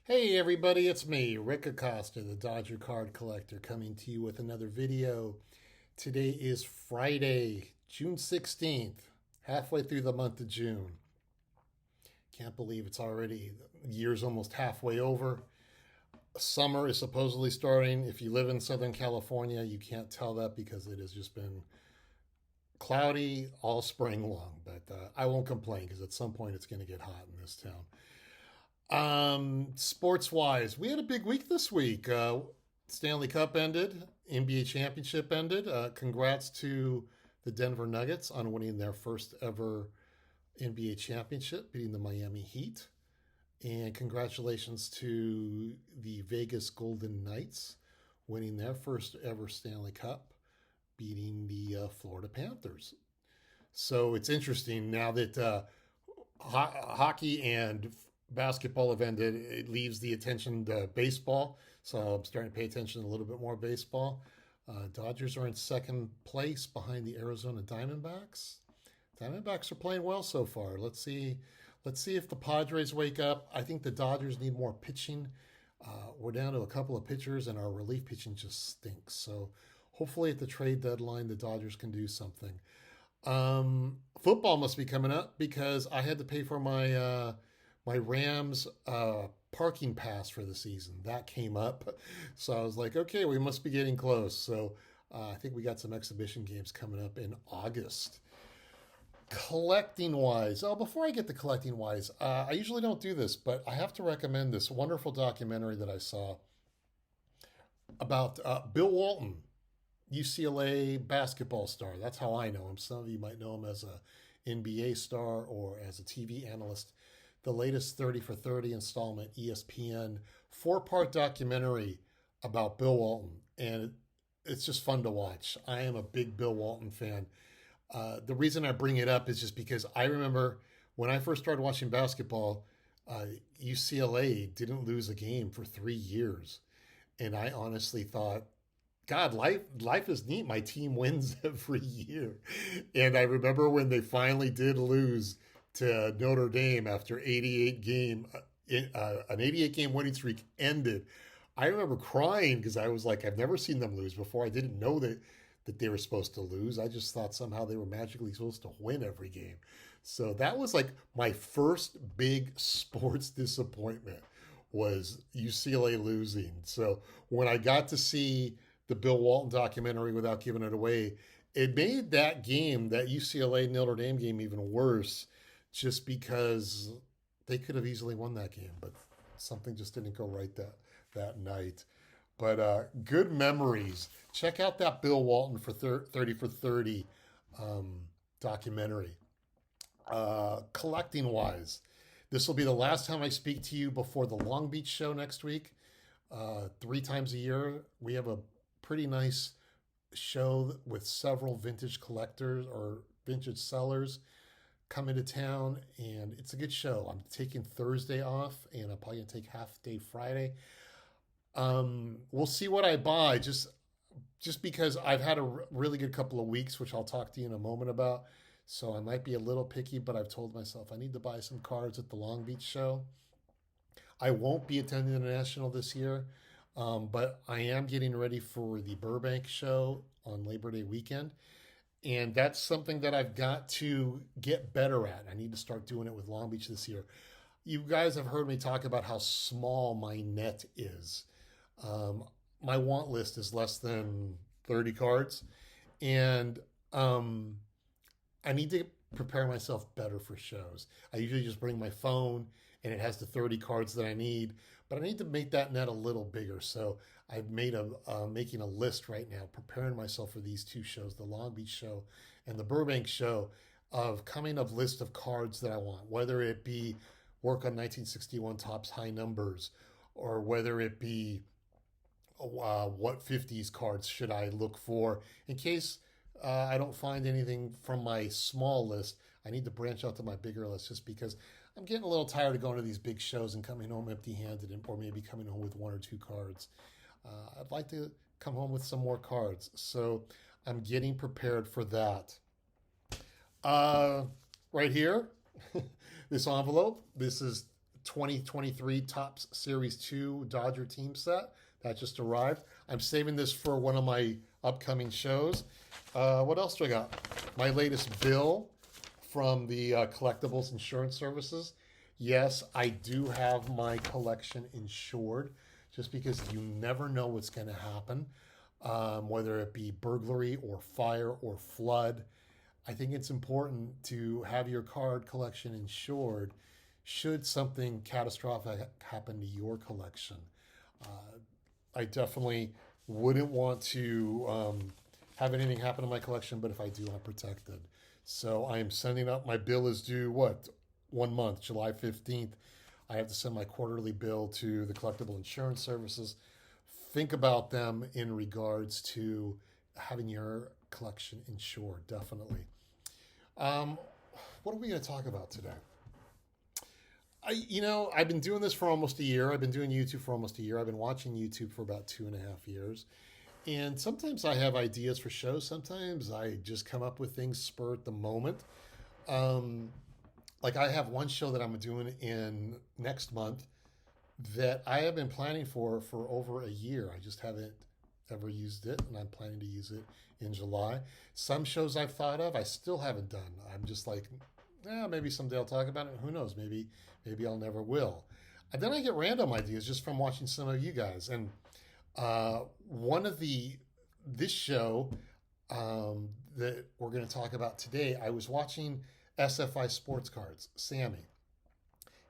Hey everybody, it's me, Rick Acosta, the Dodger card collector, coming to you with another video. Today is Friday, June 16th, halfway through the month of June. Can't believe it's already, the year's almost halfway over. Summer is supposedly starting. If you live in Southern California, you can't tell that because it has just been cloudy all spring long. But I won't complain because at some point it's going to get hot in this town. Sports wise, we had a big week this week. Stanley Cup ended, NBA championship ended. Congrats to the Denver Nuggets on winning their first ever NBA championship, beating the Miami Heat. And congratulations to the Vegas Golden Knights winning their first ever Stanley Cup, beating the Florida Panthers. So it's interesting now that hockey and basketball have ended. It leaves the attention to baseball. So I'm starting to pay attention a little bit more baseball. Dodgers are in second place behind the Arizona Diamondbacks. Diamondbacks are playing well so far. Let's see. Let's see if the Padres wake up. I think the Dodgers need more pitching. We're down to a couple of pitchers, and our relief pitching just stinks. So hopefully, at the trade deadline, the Dodgers can do something. Football must be coming up because I had to pay for my Rams parking pass for the season. That came up. So I was like, okay, we must be getting close. So I think we got some exhibition games coming up in August. Collecting wise, before I get to collecting wise, I usually don't do this, but I have to recommend this wonderful documentary that I saw about Bill Walton, UCLA basketball star. That's how I know him. Some of you might know him as a NBA star or as a TV analyst. The latest 30 for 30 installment, ESPN, four-part documentary about Bill Walton. And it's just fun to watch. I am a big Bill Walton fan. The reason I bring it up is just because I remember when I first started watching basketball, UCLA didn't lose a game for 3 years. And I honestly thought, God, life is neat. My team wins every year. And I remember when they finally did lose to Notre Dame after 88 game an 88 game winning streak ended. I remember crying because I was like, I've never seen them lose before. I didn't know that they were supposed to lose. I just thought somehow they were magically supposed to win every game. So that was like my first big sports disappointment was UCLA losing. So when I got to see the Bill Walton documentary without giving it away, it made that game, that UCLA Notre Dame game, even worse just because they could have easily won that game, but something just didn't go right that night. But good memories. Check out that Bill Walton for 30 for 30 documentary. Collecting wise, this will be the last time I speak to you before the Long Beach show next week. 3 times a year, we have a pretty nice show with several vintage collectors or vintage sellers come into town, and it's a good show. I'm taking Thursday off, and I'm probably gonna take half day Friday. We'll see what I buy, just because I've had a really good couple of weeks, which I'll talk to you in a moment about. So I might be a little picky, but I've told myself I need to buy some cards at the Long Beach show. I won't be attending the National this year, but I am getting ready for the Burbank show on Labor Day weekend. And that's something that I've got to get better at. I need to start doing it with Long Beach this year. You guys have heard me talk about how small my net is. My want list is less than 30 cards. And I need to prepare myself better for shows. I usually just bring my phone and it has the 30 cards that I need, but I need to make that net a little bigger. So I've made making a list right now, preparing myself for these two shows, the Long Beach show and the Burbank show, of coming up list of cards that I want, whether it be work on 1961 Topps high numbers, or whether it be what 50s cards should I look for in case I don't find anything from my small list. I need to branch out to my bigger list just because I'm getting a little tired of going to these big shows and coming home empty handed, or maybe coming home with 1 or 2 cards. I'd like to come home with some more cards. So I'm getting prepared for that. Right here, this envelope, this is 2023 Topps Series 2 Dodger team set that just arrived. I'm saving this for one of my upcoming shows. What else do I got? My latest bill from the Collectibles Insurance Services. Yes, I do have my collection insured just because you never know what's going to happen, whether it be burglary or fire or flood. I think it's important to have your card collection insured should something catastrophic happen to your collection. I definitely wouldn't want to have anything happen to my collection, but if I do, I'm protected. So I am sending out, my bill is due, 1 month, July 15th. I have to send my quarterly bill to the Collectible Insurance Services. Think about them in regards to having your collection insured, definitely. What are we going to talk about today? I've been doing this for almost a year. I've been doing YouTube for almost a year. I've been watching YouTube for about 2.5 years. And sometimes I have ideas for shows. Sometimes I just come up with things spur at the moment. Like I have one show that I'm doing in next month that I have been planning for over a year. I just haven't ever used it, and I'm planning to use it in July. Some shows I've thought of, I still haven't done. I'm just like, maybe someday I'll talk about it. Who knows? Maybe I'll never will. And then I get random ideas just from watching some of you guys. And this show that we're going to talk about today, I was watching SFI Sports Cards, Sammy.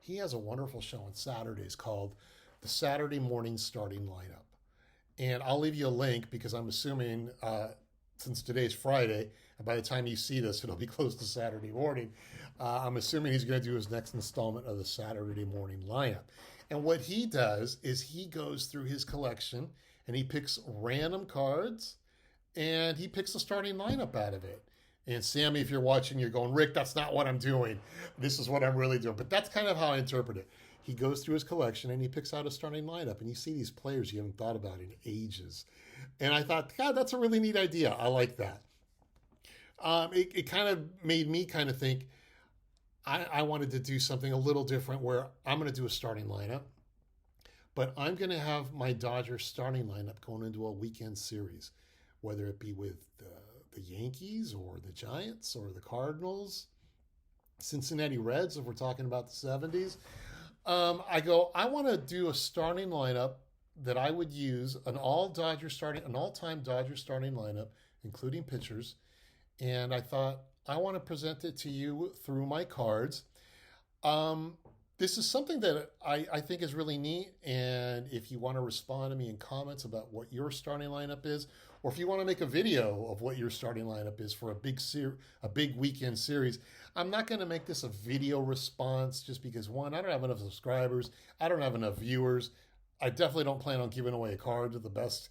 He has a wonderful show on Saturdays called the Saturday Morning Starting Lineup. And I'll leave you a link because I'm assuming since today's Friday, and by the time you see this, it'll be close to Saturday morning. I'm assuming he's going to do his next installment of the Saturday Morning Lineup. And what he does is he goes through his collection and he picks random cards and he picks a starting lineup out of it. And Sammy, if you're watching, you're going, Rick, that's not what I'm doing. This is what I'm really doing. But that's kind of how I interpret it. He goes through his collection and he picks out a starting lineup. And you see these players you haven't thought about in ages. And I thought, God, that's a really neat idea. I like that. It kind of made me kind of think, I wanted to do something a little different where I'm going to do a starting lineup. But I'm going to have my Dodgers starting lineup going into a weekend series, whether it be with the Yankees or the Giants or the Cardinals, Cincinnati Reds, if we're talking about the 70s. I want to do a starting lineup that I would use, an all-time Dodger starting lineup, including pitchers. And I thought, I want to present it to you through my cards. This is something that I think is really neat. And if you want to respond to me in comments about what your starting lineup is, or if you want to make a video of what your starting lineup is for a big weekend series, I'm not going to make this a video response just because, one, I don't have enough subscribers. I don't have enough viewers. I definitely don't plan on giving away a card to the best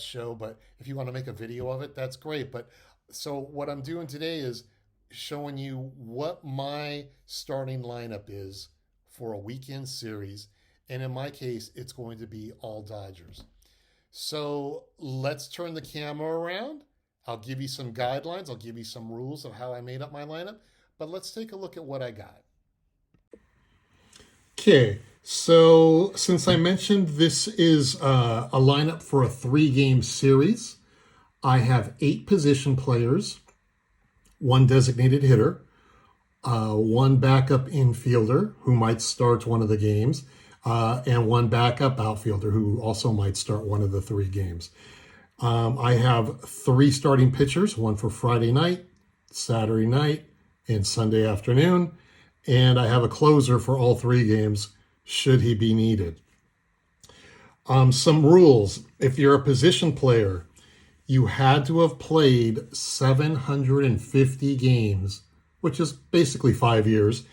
show. But if you want to make a video of it, that's great. But so what I'm doing today is showing you what my starting lineup is for a weekend series. And in my case, it's going to be all Dodgers. So let's turn the camera around. I'll give you some guidelines. I'll give you some rules of how I made up my lineup. But let's take a look at what I got. Okay, so since I mentioned this is a lineup for a 3-game series, I have 8 position players, 1 designated hitter, 1 backup infielder who might start one of the games, and 1 backup outfielder who also might start one of the 3 games. I have 3 starting pitchers, 1 for Friday night, Saturday night, and Sunday afternoon. And I have a closer for all 3 games should he be needed. Some rules. If you're a position player, you had to have played 750 games, which is basically 5 years,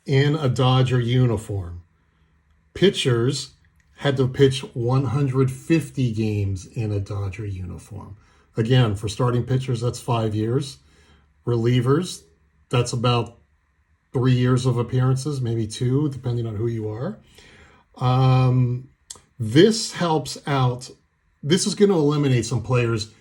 in a Dodger uniform. Pitchers had to pitch 150 games in a Dodger uniform. Again, for starting pitchers, that's 5 years. Relievers, that's about 3 years of appearances, maybe 2, depending on who you are. This helps out. This is going to eliminate some players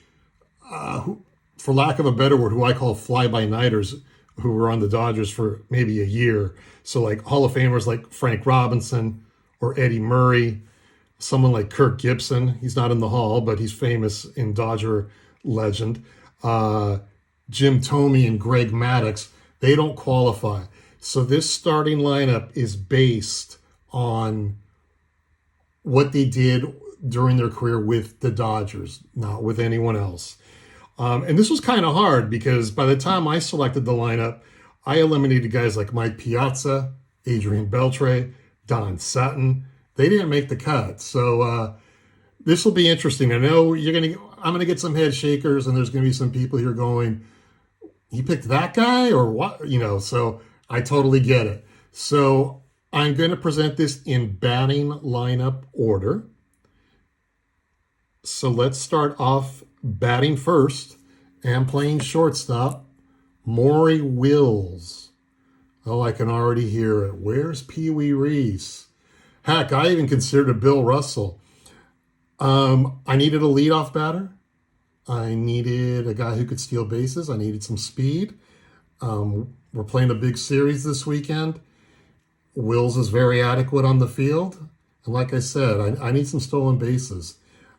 who, for lack of a better word, who I call fly-by-nighters, who were on the Dodgers for maybe a year. So like Hall of Famers like Frank Robinson or Eddie Murray, someone like Kirk Gibson. He's not in the Hall, but he's famous in Dodger legend. Uh, Jim Thome and Greg Maddux, they don't qualify. So this starting lineup is based on what they did during their career with the Dodgers, not with anyone else. And this was kind of hard because by the time I selected the lineup, I eliminated guys like Mike Piazza, Adrian Beltre, Don Sutton. They didn't make the cut. So this will be interesting. I know I'm gonna get some head shakers, and there's gonna be some people here going, "He picked that guy or what?" So I totally get it. So I'm going to present this in batting lineup order. So let's start off batting first and playing shortstop, Maury Wills. Oh, I can already hear it. Where's Pee Wee Reese? Heck, I even considered Bill Russell. I needed a leadoff batter. I needed a guy who could steal bases. I needed some speed. We're playing a big series this weekend. Wills is very adequate on the field. And like I said, I need some stolen bases.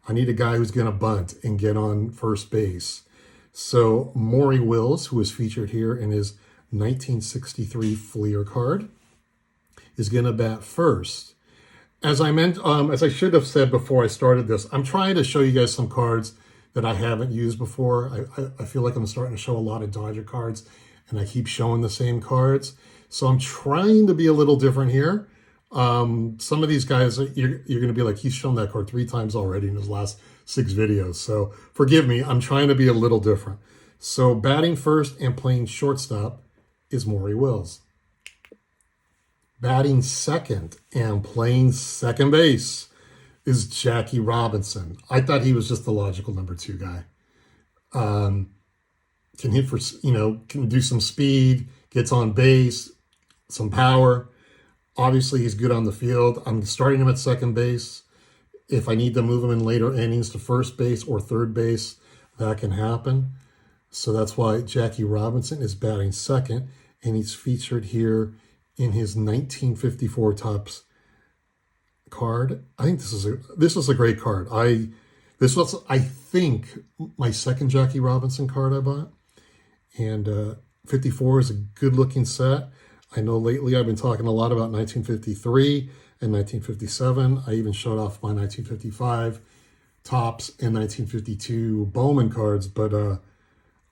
I need a guy who's going to bunt and get on first base. So Maury Wills, who is featured here in his 1963 Fleer card, is going to bat first. As I should have said before I started this, I'm trying to show you guys some cards that I haven't used before. I feel like I'm starting to show a lot of Dodger cards, and I keep showing the same cards. So I'm trying to be a little different here. Some of these guys, you're going to be like, he's shown that card 3 times already in his last 6 videos. So forgive me, I'm trying to be a little different. So batting first and playing shortstop is Maury Wills. Batting second and playing second base is Jackie Robinson. I thought he was just the logical number 2 guy. Can hit for, can do some speed, gets on base, some power. Obviously, he's good on the field. I'm starting him at second base. If I need to move him in later innings to first base or third base, that can happen. So that's why Jackie Robinson is batting second, and he's featured here in his 1954 Topps card. I think this is a great card. This was, I think, my second Jackie Robinson card I bought. And 54 is a good-looking set. I know lately I've been talking a lot about 1953 and 1957. I even showed off my 1955 Topps and 1952 Bowman cards, but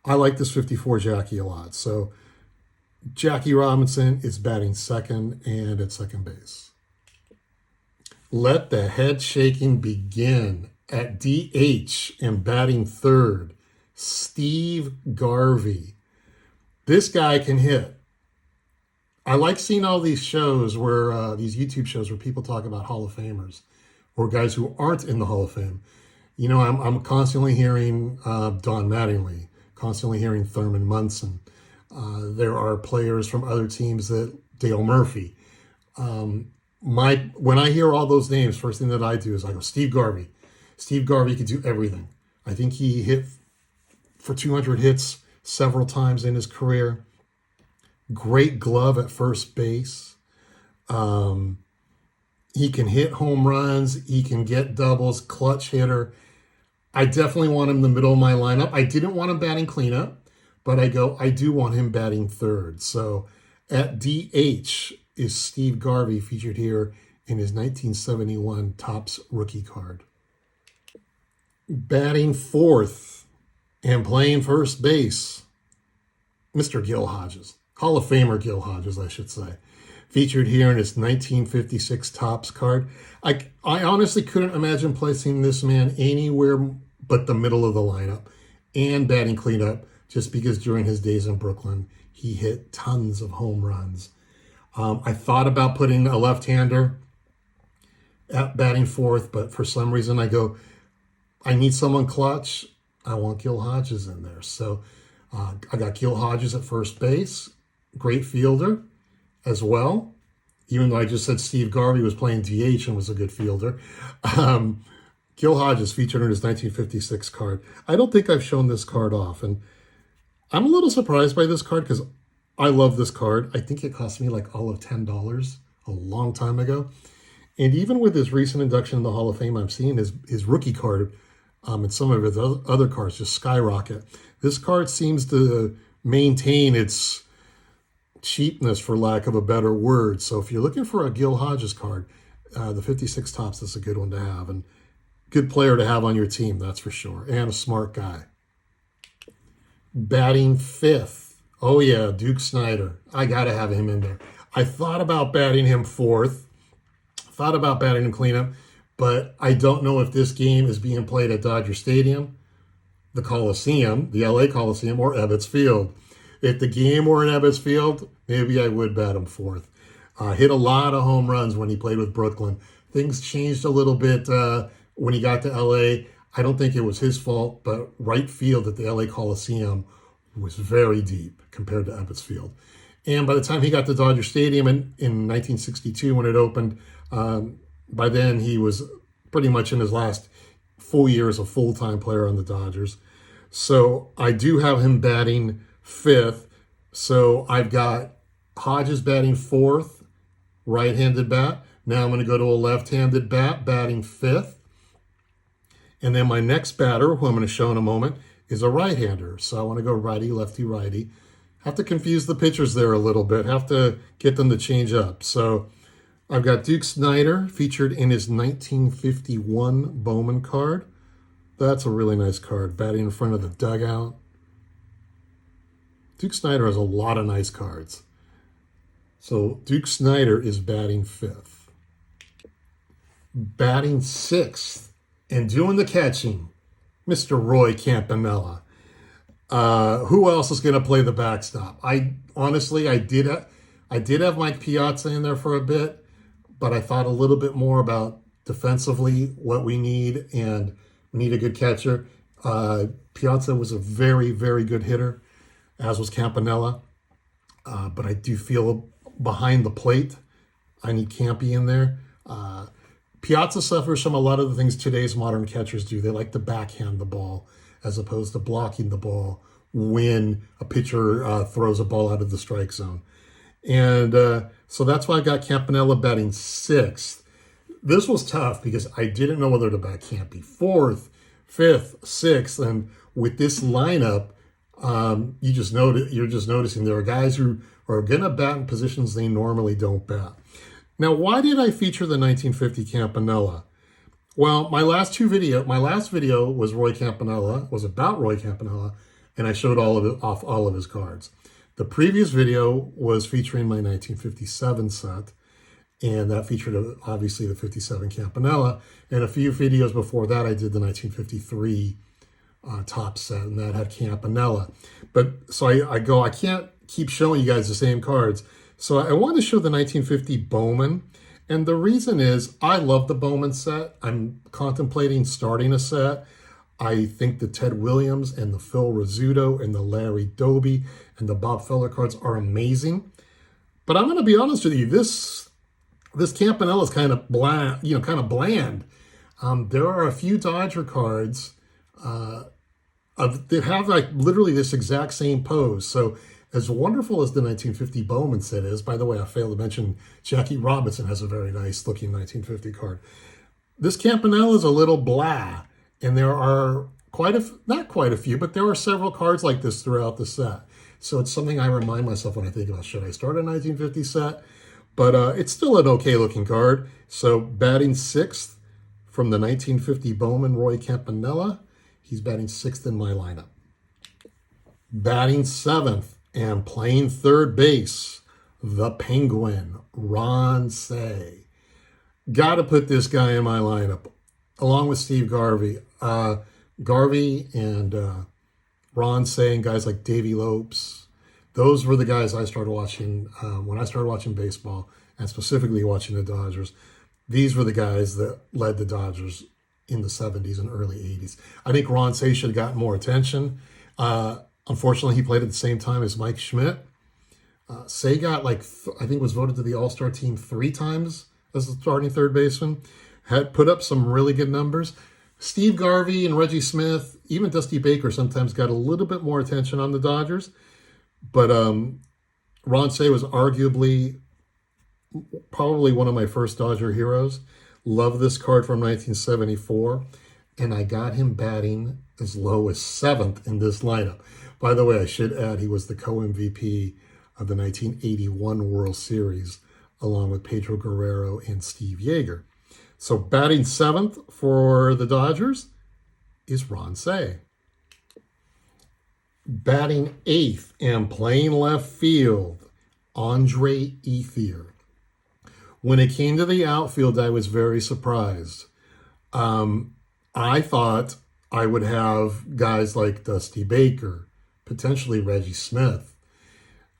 I like this 54 Jackie a lot. So Jackie Robinson is batting second and at second base. Let the head shaking begin. At DH and batting third, Steve Garvey. This guy can hit. I like seeing all these shows where, these YouTube shows where people talk about Hall of Famers or guys who aren't in the Hall of Fame. I'm constantly hearing Don Mattingly, constantly hearing Thurman Munson. There are players from other teams that Dale Murphy. When I hear all those names, first thing that I do is I go, Steve Garvey. Steve Garvey could do everything. I think he hit for 200 hits several times in his career. Great glove at first base. He can hit home runs. He can get doubles, clutch hitter. I definitely want him in the middle of my lineup. I didn't want him batting cleanup, but I do want him batting third. So at DH is Steve Garvey, featured here in his 1971 Topps rookie card. Batting fourth and playing first base, Mr. Gil Hodges. Hall of Famer Gil Hodges, I should say. Featured here in his 1956 Topps card. I honestly couldn't imagine placing this man anywhere but the middle of the lineup and batting cleanup, just because during his days in Brooklyn, he hit tons of home runs. I thought about putting a left-hander at batting fourth, but for some reason I need someone clutch. I want Gil Hodges in there. So I got Gil Hodges at first base. Great fielder as well. Even though I just said Steve Garvey was playing DH and was a good fielder. Gil Hodges featured in his 1956 card. I don't think I've shown this card off. And I'm a little surprised by this card because I love this card. I think it cost me like all of $10 a long time ago. And even with his recent induction in the Hall of Fame, I'm seeing his rookie card and some of his other cards just skyrocket. This card seems to maintain its cheapness, for lack of a better word. So if you're looking for a Gil Hodges card, the 56 tops is a good one to have, and good player to have on your team, that's for sure, and a smart guy. Batting fifth. Oh yeah, Duke Snider. I gotta have him in there. I thought about batting him fourth, thought about batting him cleanup, but I don't know if this game is being played at Dodger Stadium, the Coliseum, the LA Coliseum, or Ebbets Field. If the game were in Ebbets Field, maybe I would bat him fourth. Hit a lot of home runs when he played with Brooklyn. Things changed a little bit when he got to LA. I don't think it was his fault, but right field at the LA Coliseum was very deep compared to Ebbets Field. And by the time he got to Dodger Stadium in 1962 when it opened, by then he was pretty much in his last full year as a full-time player on the Dodgers. So I do have him batting fifth. So I've got Hodges batting fourth, right-handed bat. Now I'm going to go to a left-handed bat, batting fifth. And then my next batter, who I'm going to show in a moment, is a right-hander. So I want to go righty, lefty, righty. Have to confuse the pitchers there a little bit. Have to get them to change up. So I've got Duke Snider featured in his 1951 Bowman card. That's a really nice card, batting in front of the dugout. Duke Snider has a lot of nice cards. So Duke Snider is batting fifth. Batting sixth and doing the catching, Mr. Roy Campanella. Who else is going to play the backstop? I did have Mike Piazza in there for a bit, but I thought a little bit more about defensively what we need, and we need a good catcher. Piazza was a very, very good hitter, as was Campanella. But I do feel behind the plate, I need Campy in there. Piazza suffers from a lot of the things today's modern catchers do. They like to backhand the ball as opposed to blocking the ball when a pitcher throws a ball out of the strike zone. And so that's why I got Campanella batting sixth. This was tough because I didn't know whether to bat Campy fourth, fifth, sixth. And with this lineup, you're just noticing there are guys who are going to bat in positions they normally don't bat. Now, why did I feature the 1950 Campanella? Well, my last video was Roy Campanella, was about Roy Campanella, and I showed off all of his cards. The previous video was featuring my 1957 set, and that featured obviously the 57 Campanella. And a few videos before that, I did the 1953 top set, and that had Campanella. But so I can't keep showing you guys the same cards. So I want to show the 1950 Bowman. And the reason is I love the Bowman set. I'm contemplating starting a set. I think the Ted Williams and the Phil Rizzuto and the Larry Doby and the Bob Feller cards are amazing. But I'm going to be honest with you, this Campanella is kind of bland, there are a few Dodger cards that have like literally this exact same pose. So as wonderful as the 1950 Bowman set is, by the way, I failed to mention Jackie Robinson has a very nice looking 1950 card. This Campanella is a little blah, and there are not quite a few, but there are several cards like this throughout the set. So it's something I remind myself when I think about, should I start a 1950 set? But it's still an okay looking card. So batting sixth from the 1950 Bowman, Roy Campanella. He's batting sixth in my lineup. Batting seventh and playing third base, the Penguin, Ron Cey. Got to put this guy in my lineup, along with Steve Garvey. Garvey and Ron Cey and guys like Davey Lopes. Those were the guys I started watching when I started watching baseball, and specifically watching the Dodgers. These were the guys that led the Dodgers in the 70s and early 80s. I think Ron Cey should have gotten more attention. Unfortunately, he played at the same time as Mike Schmidt. Cey got I think was voted to the All-Star team 3 times as the starting third baseman. Had put up some really good numbers. Steve Garvey and Reggie Smith, even Dusty Baker sometimes got a little bit more attention on the Dodgers. But Ronce was arguably probably one of my first Dodger heroes. Love this card from 1974, and I got him batting as low as 7th in this lineup. By the way, I should add he was the co-MVP of the 1981 World Series, along with Pedro Guerrero and Steve Yeager. So batting 7th for the Dodgers is Ronce. Batting 8th and playing left field, Andre Ethier. When it came to the outfield, I was very surprised. I thought I would have guys like Dusty Baker, potentially Reggie Smith.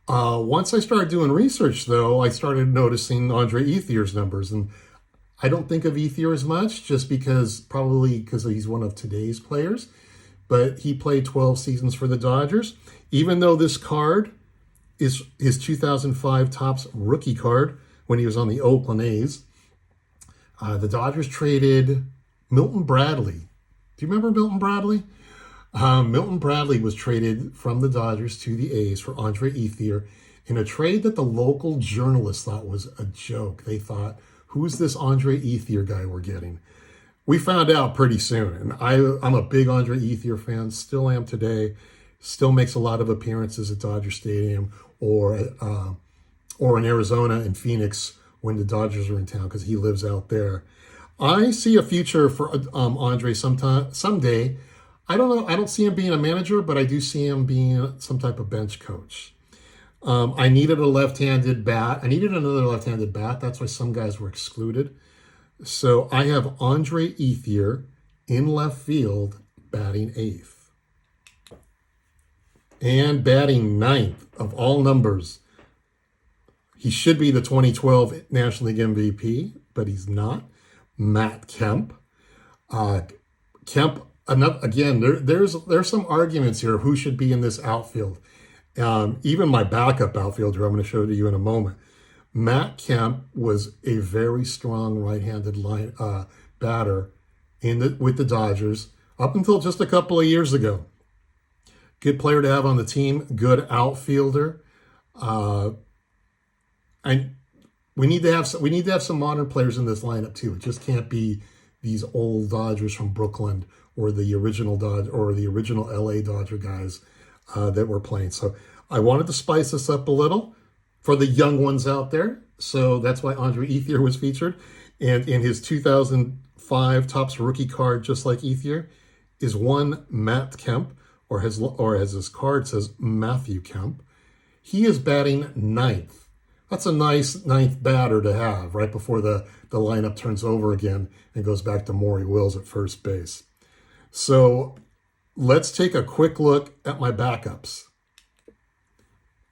Once I started doing research, though, I started noticing Andre Ethier's numbers. And I don't think of Ethier as much, just probably because he's one of today's players. But he played 12 seasons for the Dodgers. Even though this card is his 2005 Topps rookie card when he was on the Oakland A's, the Dodgers traded Milton Bradley. Do you remember Milton Bradley? Milton Bradley was traded from the Dodgers to the A's for Andre Ethier in a trade that the local journalists thought was a joke. They thought, who's this Andre Ethier guy we're getting? We found out pretty soon, and I'm a big Andre Ethier fan, still am today, still makes a lot of appearances at Dodger Stadium or in Arizona and Phoenix when the Dodgers are in town because he lives out there. I see a future for Andre someday. I don't know. I don't see him being a manager, but I do see him being some type of bench coach. I needed a left-handed bat. I needed another left-handed bat. That's why some guys were excluded. So I have Andre Ethier in left field, batting 8th. And batting 9th of all numbers. He should be the 2012 National League MVP, but he's not. Matt Kemp. Kemp, again, there's some arguments here of who should be in this outfield. Even my backup outfielder, I'm going to show to you in a moment. Matt Kemp was a very strong right-handed batter with the Dodgers up until just a couple of years ago. Good player to have on the team, good outfielder. And we need to have some modern players in this lineup too. It just can't be these old Dodgers from Brooklyn or the original LA Dodger guys that were playing. So I wanted to spice this up a little for the young ones out there. So that's why Andre Ethier was featured. And in his 2005 Topps rookie card, just like Ethier, is one Matt Kemp, or as his card says, Matthew Kemp. He is batting 9th. That's a nice 9th batter to have right before the lineup turns over again and goes back to Maury Wills at first base. So let's take a quick look at my backups.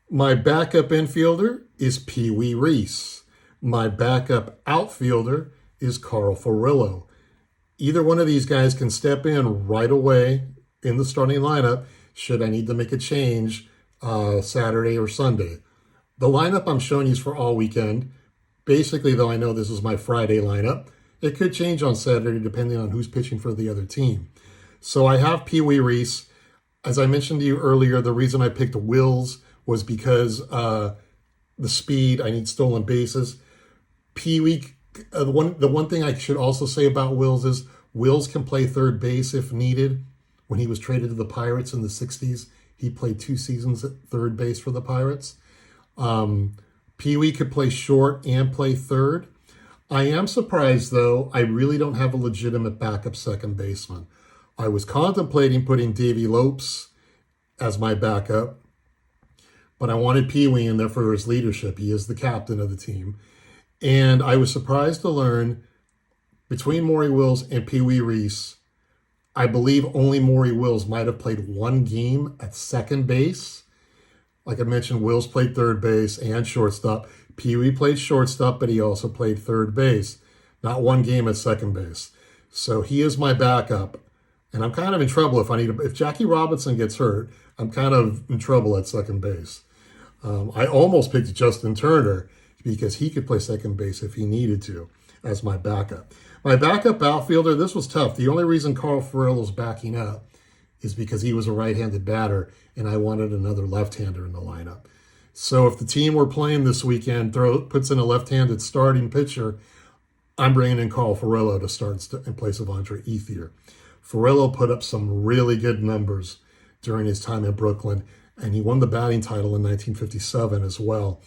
My backup infielder is Pee Wee Reese. My backup outfielder is Carl Furillo. Either one of these guys can step in right away in the starting lineup should I need to make a change Saturday or Sunday. The lineup I'm showing you is for all weekend. Basically, though, I know this is my Friday lineup. It could change on Saturday depending on who's pitching for the other team. So I have Pee Wee Reese. As I mentioned to you earlier, the reason I picked Wills was because the speed, I need stolen bases. Pee Wee, the one thing I should also say about Wills is Wills can play third base if needed. When he was traded to the Pirates in the 60s, he played 2 seasons at third base for the Pirates. Pee Wee could play short and play third. I am surprised, though, I really don't have a legitimate backup second baseman. I was contemplating putting Davey Lopes as my backup, but I wanted Pee Wee in there for his leadership. He is the captain of the team. And I was surprised to learn between Maury Wills and Pee Wee Reese, I believe only Maury Wills might have played 1 game at second base. Like I mentioned, Wills played third base and shortstop. Pee Wee played shortstop, but he also played third base. Not 1 game at second base. So he is my backup. And I'm kind of in trouble if Jackie Robinson gets hurt, I'm kind of in trouble at second base. I almost picked Justin Turner because he could play second base if he needed to as my backup. My backup outfielder, this was tough. The only reason Carl Furillo's backing up is because he was a right-handed batter and I wanted another left-hander in the lineup. So if the team we're playing this weekend puts in a left-handed starting pitcher, I'm bringing in Carl Furillo to start in place of Andre Ethier. Furillo put up some really good numbers during his time in Brooklyn, and he won the batting title in 1957 as well.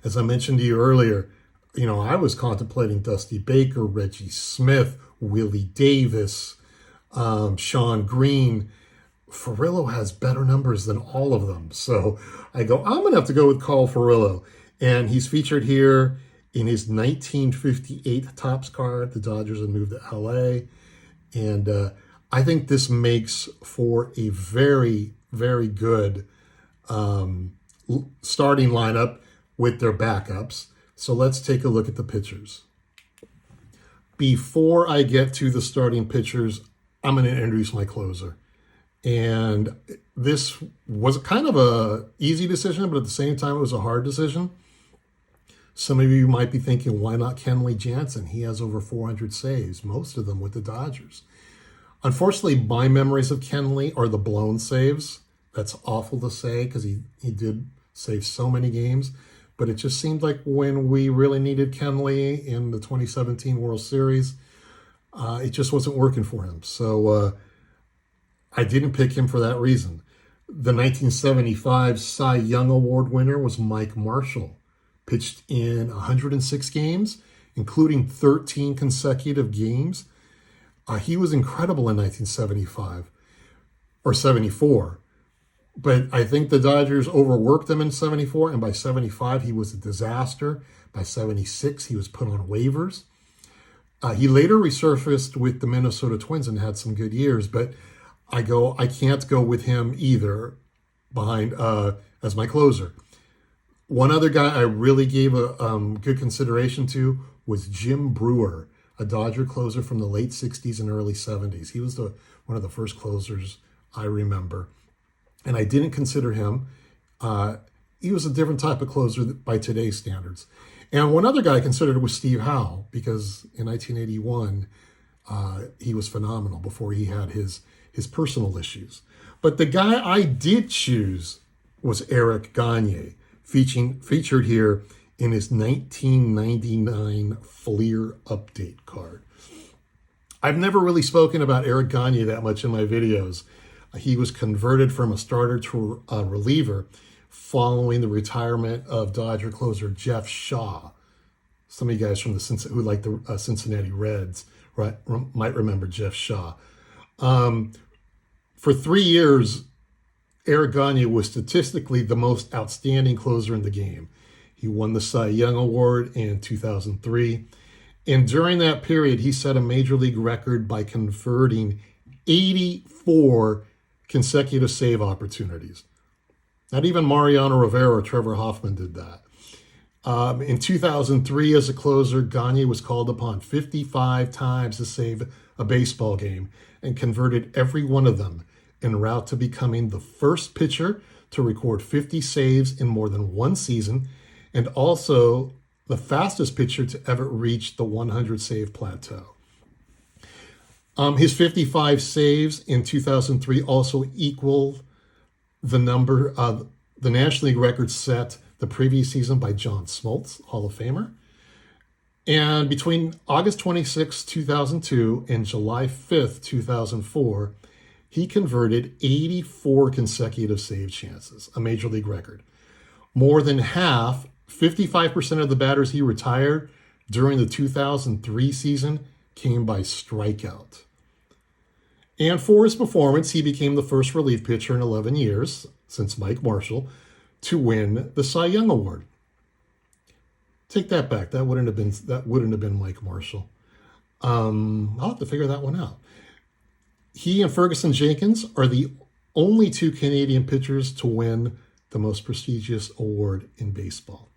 As I mentioned to you earlier, I was contemplating Dusty Baker, Reggie Smith, Willie Davis, Sean Green. Furillo has better numbers than all of them. So I go, I'm going to have to go with Carl Furillo. And he's featured here in his 1958 Topps card. The Dodgers have moved to LA. And I think this makes for a very, very good starting lineup with their backups. So let's take a look at the pitchers. Before I get to the starting pitchers, I'm going to introduce my closer. And this was kind of a easy decision, but at the same time, it was a hard decision. Some of you might be thinking, why not Kenley Jansen? He has over 400 saves, most of them with the Dodgers. Unfortunately, my memories of Kenley are the blown saves. That's awful to say because he did save so many games. But it just seemed like when we really needed Kenley in the 2017 World Series, it just wasn't working for him. So I didn't pick him for that reason. The 1975 Cy Young Award winner was Mike Marshall. Pitched in 106 games, including 13 consecutive games. He was incredible in 1975 or 74. But I think the Dodgers overworked him in 74, and by 75, he was a disaster. By 76, he was put on waivers. He later resurfaced with the Minnesota Twins and had some good years, but I can't go with him either behind as my closer. One other guy I really gave a good consideration to was Jim Brewer, a Dodger closer from the late 60s and early 70s. He was one of the first closers I remember. And I didn't consider him. He was a different type of closer by today's standards. And one other guy I considered was Steve Howe, because in 1981, he was phenomenal before he had his personal issues. But the guy I did choose was Eric Gagne, featured here in his 1999 Fleer update card. I've never really spoken about Eric Gagne that much in my videos. He was converted from a starter to a reliever following the retirement of Dodger closer Jeff Shaw. Some of you guys who like the Cincinnati Reds might remember Jeff Shaw. For 3 years, Eric Gagne was statistically the most outstanding closer in the game. He won the Cy Young Award in 2003. And during that period, he set a major league record by converting 84 consecutive save opportunities. Not even Mariano Rivera or Trevor Hoffman did that. In 2003, as a closer, Gagne was called upon 55 times to save a baseball game and converted every one of them en route to becoming the first pitcher to record 50 saves in more than one season, and also the fastest pitcher to ever reach the 100 save plateau. His 55 saves in 2003 also equaled the number of the National League record set the previous season by John Smoltz, Hall of Famer. And between August 26, 2002 and July 5th, 2004, he converted 84 consecutive save chances, a major league record. More than half, 55% of the batters he retired during the 2003 season came by strikeout. And for his performance, he became the first relief pitcher in 11 years, since Mike Marshall, to win the Cy Young Award. Take that back. That wouldn't have been Mike Marshall. I'll have to figure that one out. He and Ferguson Jenkins are the only two Canadian pitchers to win the most prestigious award in baseball.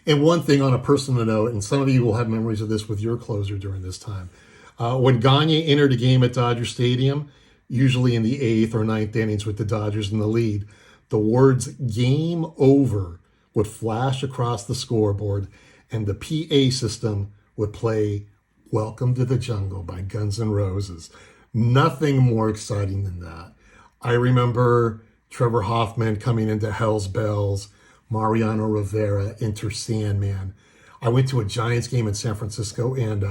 And one thing on a personal note, and some of you will have memories of this with your closer during this time. When Gagne entered a game at Dodger Stadium, usually in the 8th or 9th innings with the Dodgers in the lead, the words "Game Over" would flash across the scoreboard, and the PA system would play "Welcome to the Jungle" by Guns N' Roses. Nothing more exciting than that. I remember Trevor Hoffman coming into Hell's Bells, Mariano Rivera, Enter Sandman. I went to a Giants game in San Francisco, and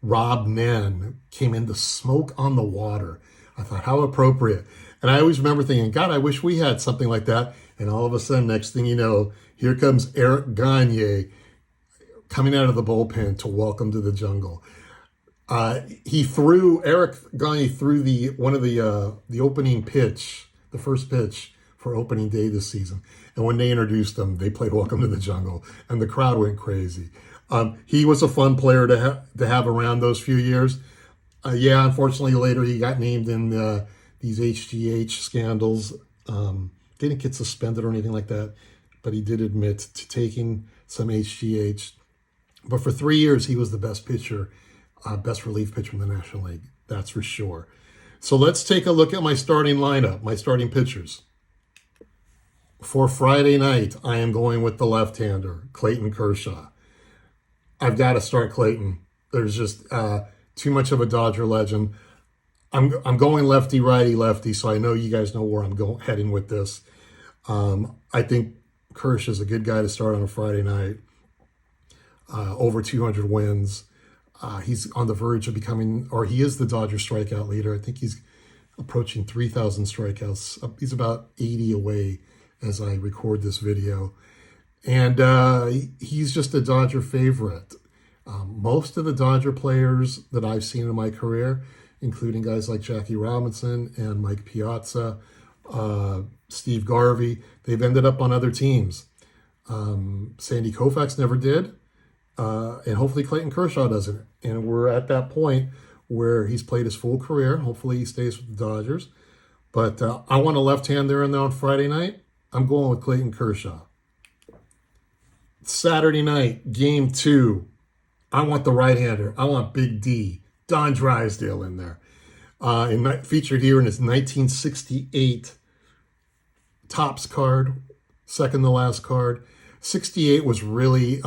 Rob Nen came in to Smoke on the Water. I thought, how appropriate. And I always remember thinking, God, I wish we had something like that. And all of a sudden, next thing you know, here comes Eric Gagne coming out of the bullpen to Welcome to the Jungle. Eric Gagne threw the opening pitch, the first pitch for opening day this season. And when they introduced him, they played Welcome to the Jungle, and the crowd went crazy. He was a fun player to have around those few years. Yeah, unfortunately, later he got named in these HGH scandals. Didn't get suspended or anything like that, but he did admit to taking some HGH. But for 3 years, he was the best pitcher, best relief pitcher in the National League. That's for sure. So let's take a look at my starting lineup, my starting pitchers. For Friday night, I am going with the left-hander, Clayton Kershaw. I've got to start Clayton. There's just too much of a Dodger legend. I'm going lefty, righty, lefty, so I know you guys know where I'm heading with this. I think Kershaw's a good guy to start on a Friday night. Over 200 wins. He's on the verge of becoming, or he is the Dodger strikeout leader. I think he's approaching 3,000 strikeouts. He's about 80 away as I record this video. And he's just a Dodger favorite. Most of the Dodger players that I've seen in my career, including guys like Jackie Robinson and Mike Piazza, Steve Garvey, they've ended up on other teams. Sandy Koufax never did. And hopefully Clayton Kershaw doesn't. And we're at that point where he's played his full career. Hopefully he stays with the Dodgers. But I want a left-hander in there on Friday night. I'm going with Clayton Kershaw. Saturday night, game 2. I want the right-hander. I want Big D, Don Drysdale in there. Featured here in his 1968 Topps card, second to last card. 68 was really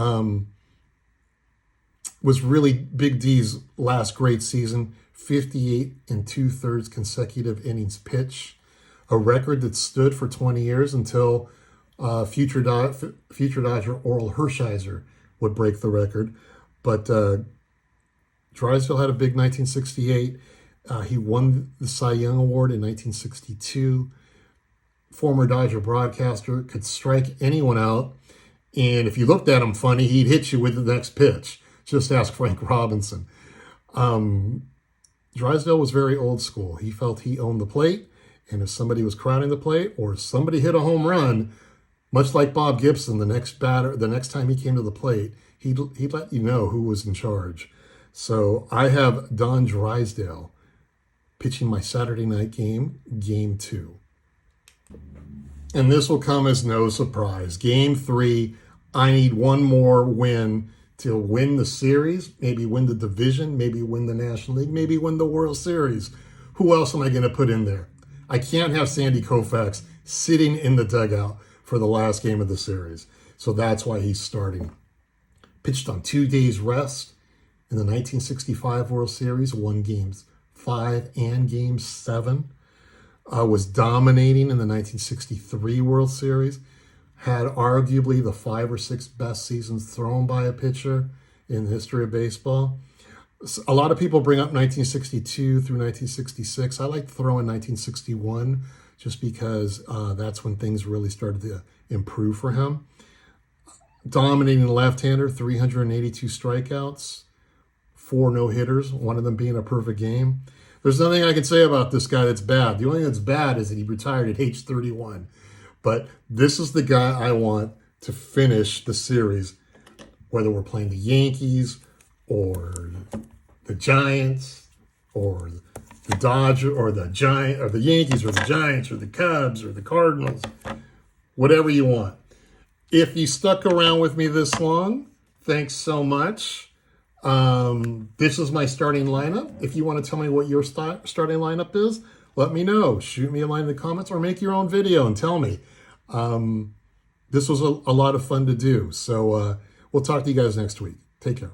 Big D's last great season. 58 and 2/3 consecutive innings pitched, a record that stood for 20 years until future Dodger Oral Hershiser would break the record. But Drysdale had a big 1968. He won the Cy Young Award in 1962. Former Dodger broadcaster, could strike anyone out. And if you looked at him funny, he'd hit you with the next pitch. Just ask Frank Robinson. Drysdale was very old school. He felt he owned the plate. And if somebody was crowding the plate or somebody hit a home run, much like Bob Gibson, the next time he came to the plate, he'd let you know who was in charge. So I have Don Drysdale pitching my Saturday night game, game 2. And this will come as no surprise. Game 3, I need one more win to win the series, maybe win the division, maybe win the National League, maybe win the World Series. Who else am I going to put in there? I can't have Sandy Koufax sitting in the dugout for the last game of the series. So that's why he's starting. Pitched on 2 days rest in the 1965 World Series, won games 5 and game 7. Was dominating in the 1963 World Series. Had arguably the 5 or 6 best seasons thrown by a pitcher in the history of baseball. A lot of people bring up 1962 through 1966. I like to throw in 1961 just because that's when things really started to improve for him. Dominating left-hander, 382 strikeouts, 4 no-hitters, one of them being a perfect game. There's nothing I can say about this guy that's bad. The only thing that's bad is that he retired at age 31. But this is the guy I want to finish the series, whether we're playing the Yankees or the Giants or the Dodgers or the Yankees or the Giants or the Cubs or the Cardinals, whatever you want. If you stuck around with me this long, thanks so much. This is my starting lineup. If you want to tell me what your starting lineup is, let me know. Shoot me a line in the comments or make your own video and tell me. This was a lot of fun to do. So we'll talk to you guys next week. Take care.